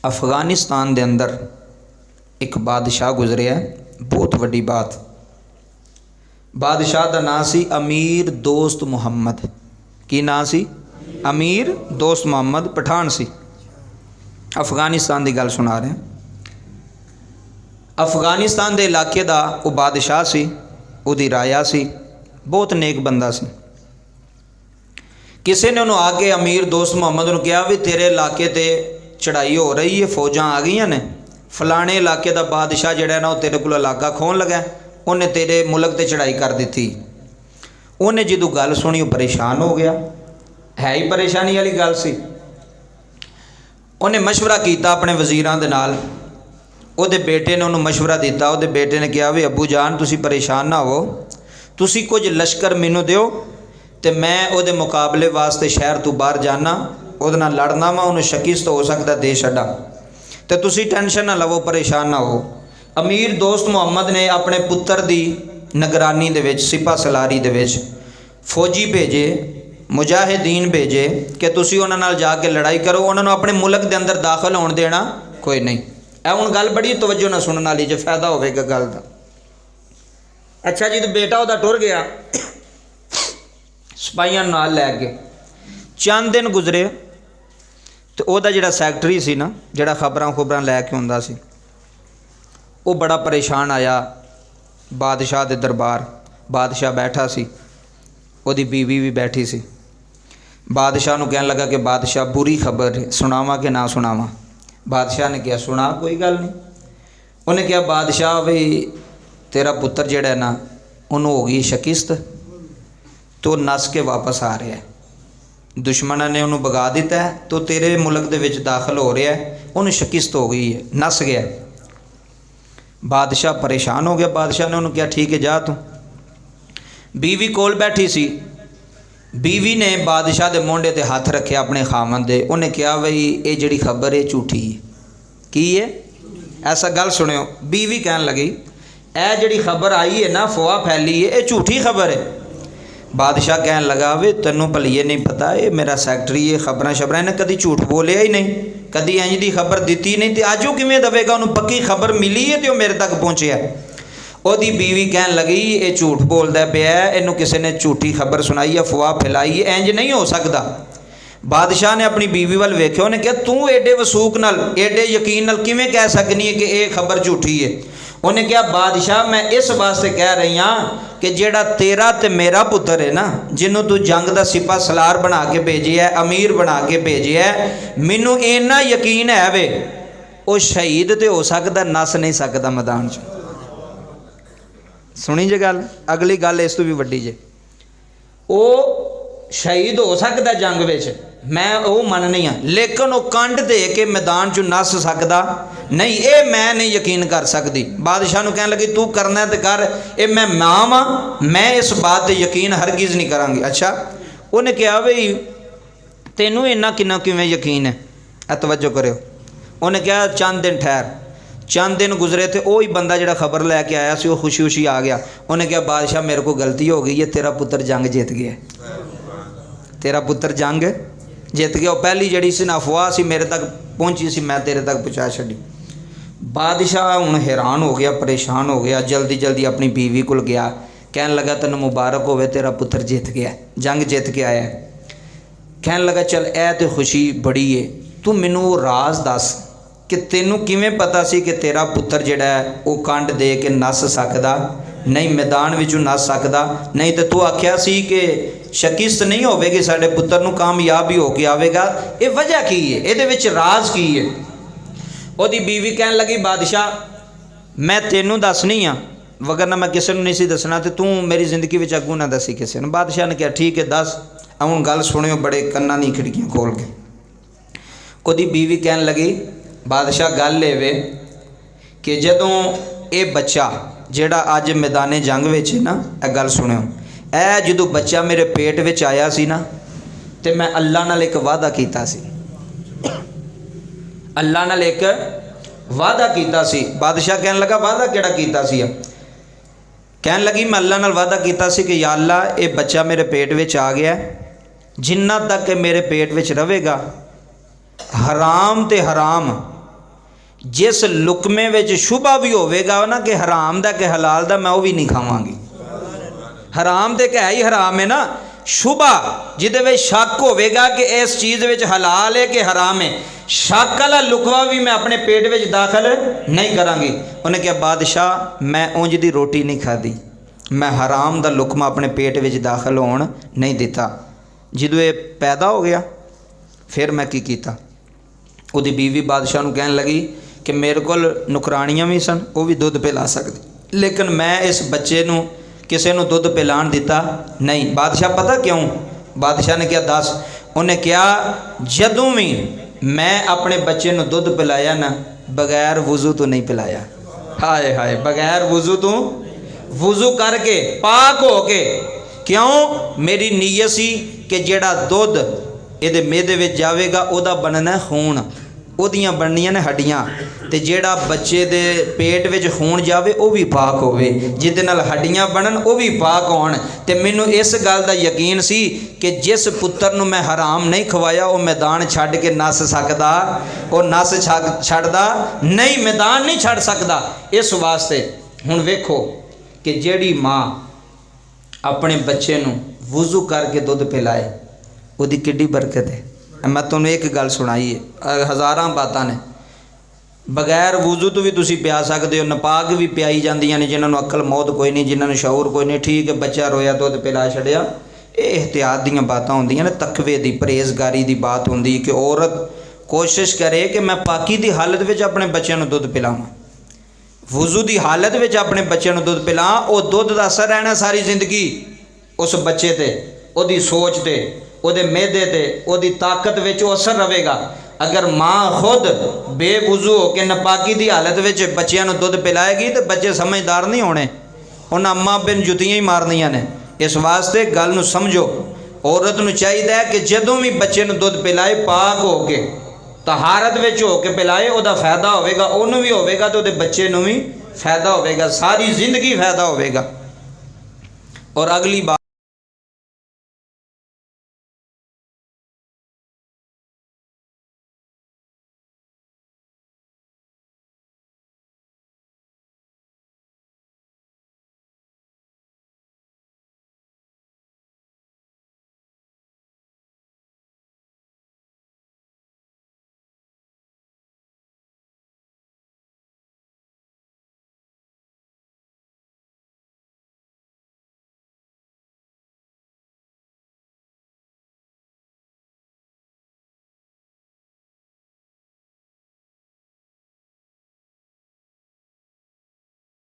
अफगानिस्तान के अंदर एक बादशाह गुजरिया, बहुत वड्डी बात। बादशाह का नाम सी अमीर दोस्त मुहम्मद। की नाम सी? अमीर दोस्त मुहम्मद, पठान सी। अफगानिस्तान की गल सुना रहे हैं। अफगानिस्तान के इलाके का वो बादशाह सी, उहदी राया सी, बहुत नेक बंदा सी। किसी ने उन्होंने आके अमीर दोस्त मुहम्मद ने कहा भी तेरे इलाके ते चढ़ाई हो रही है, फौजा आ गई ने, फलाने इलाके का बादशाह जिहड़ा ना वो तेरे को इलाका खोन लगा, उन्हें तेरे मुल्क ते चढ़ाई कर दी थी। उन्हें जो गल सुनी वो परेशान हो गया, है ही परेशानी वाली गल सी। उन्हें मशवरा किया अपने वजीरां दे नाल। उहदे बेटे ने उन्होंने मशवरा दिता। उहदे बेटे ने कहा भी अबू जान तुसी परेशान ना हो, तुसी कुछ लश्कर मैनू दिओ तो मैं उहदे मुकाबले वास्ते शहर तो बाहर जाना, उहदे नाल लड़ना वा, उन्हें शिकस्त हो सकता दे छड्डा, तो तुसी टेंशन ना लवो, परेशान ना हो। अमीर दोस्त मुहम्मद ने अपने पुत्र की निगरानी दे विच, सिपा सलारी दे विच फौजी भेजे, मुजाहिदीन भेजे कि तुसी उन्हां नाल जाके लड़ाई करो, उन्होंने अपने मुल्क के अंदर दाखिल होने देना कोई नहीं। ए हुण गल बड़ी तवज्जो नाल सुनने वाली, जो फायदा होवेगा गल दा। अच्छा जी, तो बेटा उहदा टुर गया, सिपाहियां नाल लै गए। चंद दिन गुजरे तो उहदा जिहड़ा सैकटरी सी ना, जिहड़ा खबरां खुबरां लैके आउंदा सी, वो बड़ा परेशान आया बादशाह दे दरबार। बादशाह बैठा सी, उहदी बीवी भी बैठी सी। बादशाह नूं कहन लगा कि बादशाह बुरी खबर सुनावा कि ना सुनावा। बादशाह ने कहा सुना, कोई गल नहीं। उन्हें कहा बादशाह भी तेरा पुत्र जिहड़ा है ना, उन्होंने हो गई शिकस्त, तो नस के वापस आ रहा है, दुश्मन ने उन्होंने भगा दिता है, तो तेरे मुल्क दे विच दाखिल हो रहा है, उन्हें शिकस्त हो गई है, नस गया। बादशाह परेशान हो गया। बादशाह ने उन्होंने कहा ठीक है जा तू। बीवी कोल बैठी सी, बीवी ने बादशाह के मोढे ते हाथ रखे अपने खामन दे। उन्हें कहा बई ये जिहड़ी खबर है झूठी है। की है? ऐसा गल सुनियो। बीवी कहन लगी ए जिहड़ी खबर आई है ना, अफवाह फैली है, ये झूठी खबर है। बादशाह कहन लगा वे तेनों भलीए नहीं पता, ये मेरा सैकटरी है, खबर शबरां इन्हें कभी झूठ बोलिया ही नहीं, कभी इंज दी खबर दी नहीं, तो अज वो किवें दवेगा? उन्होंने पक्की खबर मिली है तो मेरे तक पहुँचे। ਉਹਦੀ बीवी कहन लगी ये झूठ बोलता पिया, इनू किसी ने झूठी खबर सुनाई, अफवाह फैलाई है, इंज नहीं हो सकता। बादशाह ने अपनी बीवी वाल वेख्या, उन्हें कहा तू एडे वसूक नाल, एडे यकीन नाल किवें कह सकनी है कि यह खबर झूठी है? उन्हें कहा बादशाह मैं इस वास्ते कह रही हाँ कि जेड़ा तेरा ते मेरा पुत्र है ना, जिन्हों तू जंग का सिपा सलार बना के भेजिया है, अमीर बना के भेजिया है, मैनू इन्ना यकीन है वे वो शहीद तो हो सकता, नस नहीं सकता मैदान च। सुनी जे गल। अगली गल इस तो भी वड्डी जे, वो शहीद हो सकता जंग विच, मैं वो मननी हाँ, लेकिन वो कंड दे के मैदान चो नस सकता नहीं, ये मैं नहीं यकीन कर सकती। बादशाह नूं कहन लगी तू करना तो कर, ये मैं मां वां, मैं इस बात पर यकीन हरगिज़ नहीं करांगी। अच्छा, उन्हें कहा बई तेनू इन्ना किन्ना किवें यकीन है? तवज्जो करो। उन्हें कहा चंद दिन ठहर। चंद दिन गुजरे थे वही बंदा जिहड़ा खबर लैके आया सी, वो खुशी खुशी आ गया। उन्हें कहा बादशाह मेरे को गलती हो गई है, तेरा पुत्र जंग जीत गया, तेरा पुत्र जंग जीत गया। वो पहली जड़ी सी ना अफवाह सी मेरे तक पहुँची सी, मैं तेरे तक पहुँचा छड़ी। बादशाह हुण हैरान हो गया, परेशान हो गया, जल्दी जल्दी अपनी बीवी को गया, कहन लगा तेन मुबारक होवे, तेरा पुत्र जीत गया, जंग जीत के आया। कहन लगा चल ए तो खुशी बड़ी है, तू मैनू राज दस कि तेनू किवें पता सी कि तेरा पुत्र जिहड़ा है वो कंड दे के नस सकदा नहीं, मैदान विचों नस सकदा नहीं, तो तू आख्या सी कि शिकस्त नहीं होवेगी, साडे पुत्र नू कामयाब ही होके आवेगा, ये वजह की है, इहदे विच राज की है? उहदी बीवी कहन लगी बादशाह मैं तेनू दसनी हाँ, वगरना मैं किसी नू नहीं सी दसना, तो तू मेरी जिंदगी विच अगू ना दसी किसी नू। बादशाह ने कहा ठीक है दस। हुण गल सुनियो बड़े कन्नां दी खिड़कियां खोल के। उहदी बीवी कहन लगी बादशाह गल लेवे कि जदों ये बच्चा जेड़ा अज मैदाने जंग विच है ना, यह गल सुनियो, ए जदों बच्चा मेरे पेट विच आया सी ना, तो मैं अल्लाह नाल एक वादा कीता सी, अल्लाह नाल एक वादा कीता सी। बादशाह कहन लगा वादा किहड़ा कीता सी? कहन लगी मैं अल्लाह नाल वादा कीता सी कि या अल्लाह ये बच्चा मेरे पेट विच आ गया, जिन्ना तक मेरे पेट विच रहेगा हराम ते हराम जिस लुकमे विच शुभा भी होवेगा ना कि हराम दा कि हलाल दा, मैं वो भी नहीं खावांगी। हराम तो है ही हराम है ना, शुभा जिहदे विच शक होवेगा कि इस चीज़ विच हलाल है कि हराम है, शक वाला लुकवा भी मैं अपने पेट विच दाखिल नहीं करांगी। उन्हें कहा बादशाह मैं उंज दी रोटी नहीं खाधी, मैं हराम दा लुकमा अपने पेट विच दाखिल होण नहीं दिता। जदों ये पैदा हो गया फिर मैं की कीता, उहदी बीवी बादशाह नूं कहण लगी कि मेरे कोल नुकरानियां भी सन, वो भी दुध पिला सकदी, लेकिन मैं इस बच्चे नूं किसी नूं दुध पिलाण दिता नहीं। बादशाह पता क्यों? बादशाह ने क्या दस? उन्हें क्या जदों भी मैं अपने बच्चे नूं दुध पिलाया ना, बगैर वुजू तो नहीं पिलाया। हाय हाय, बगैर वुजू तो, वुजू करके पाक हो के। क्यों? मेरी नीयत सी कि जेड़ा दुध इहदे मेदे विच जावेगा उहदा बनना है खून, उहदियां बननियां ने हड्डियां, ते जेड़ा बच्चे दे पेट विच खून जावे वो भी पाक होवे, जिहदे नाल हड्डियां बनन वो भी पाक होण। ते मैनूं इस गल दा यकीन सी कि जिस पुत्तर नूं मैं हराम नहीं खवाया वो मैदान छड्ड के नस सकदा, वो नस छड्डदा नहीं, मैदान नहीं छड्ड सकदा। इस वास्ते हुण वेखो कि जेड़ी माँ अपने बच्चे नूं वुजू करके दुध पिलाए उहदी किड्डी बरकत है। मैं तुहानूं एक गल सुनाई है, हज़ारां बातां ने, बगैर वुजू तो भी तुसी पिया सकते हो, नपाक भी पियाई जांदियां ने जिन्हां नूं अकल मौत कोई नहीं, जिन्हां नूं शऊर कोई नहीं। ठीक है, बच्चा रोया दुध पिला छड़िया, ये एहतियात दीयां बातां हुंदियां ने, तकवे दी परहेजगारी दी बात हुंदी कि औरत कोशिश करे कि मैं पाकी दी हालत विच अपने बच्चों नूं दुध पिलावां, वुजू दी हालत विच अपने बच्चों नूं दुध पिलावां। वो दुध दा असर रहना सारी जिंदगी उस बच्चे ते, उहदी सोच ते, उहदे मेदे ते, उहदी ताकत विच असर रहेगा। अगर माँ खुद बेवुजू हो के नपाकी की हालत में बच्चों को दुध पिलाएगी तो बच्चे समझदार नहीं होने, उन्हें अम्मा बिन जुतियां ही मारनियां ने। इस वास्ते गल नूं समझो, औरत नूं चाहिए कि जदों भी बच्चे नूं दुध पिलाए पाक हो के, तहारत विच हो के पिलाए, उहदा फायदा होवेगा, उहनूं भी होवेगा तो उहदे बच्चे नूं भी फायदा होवेगा, सारी जिंदगी फायदा होवेगा। और अगली बात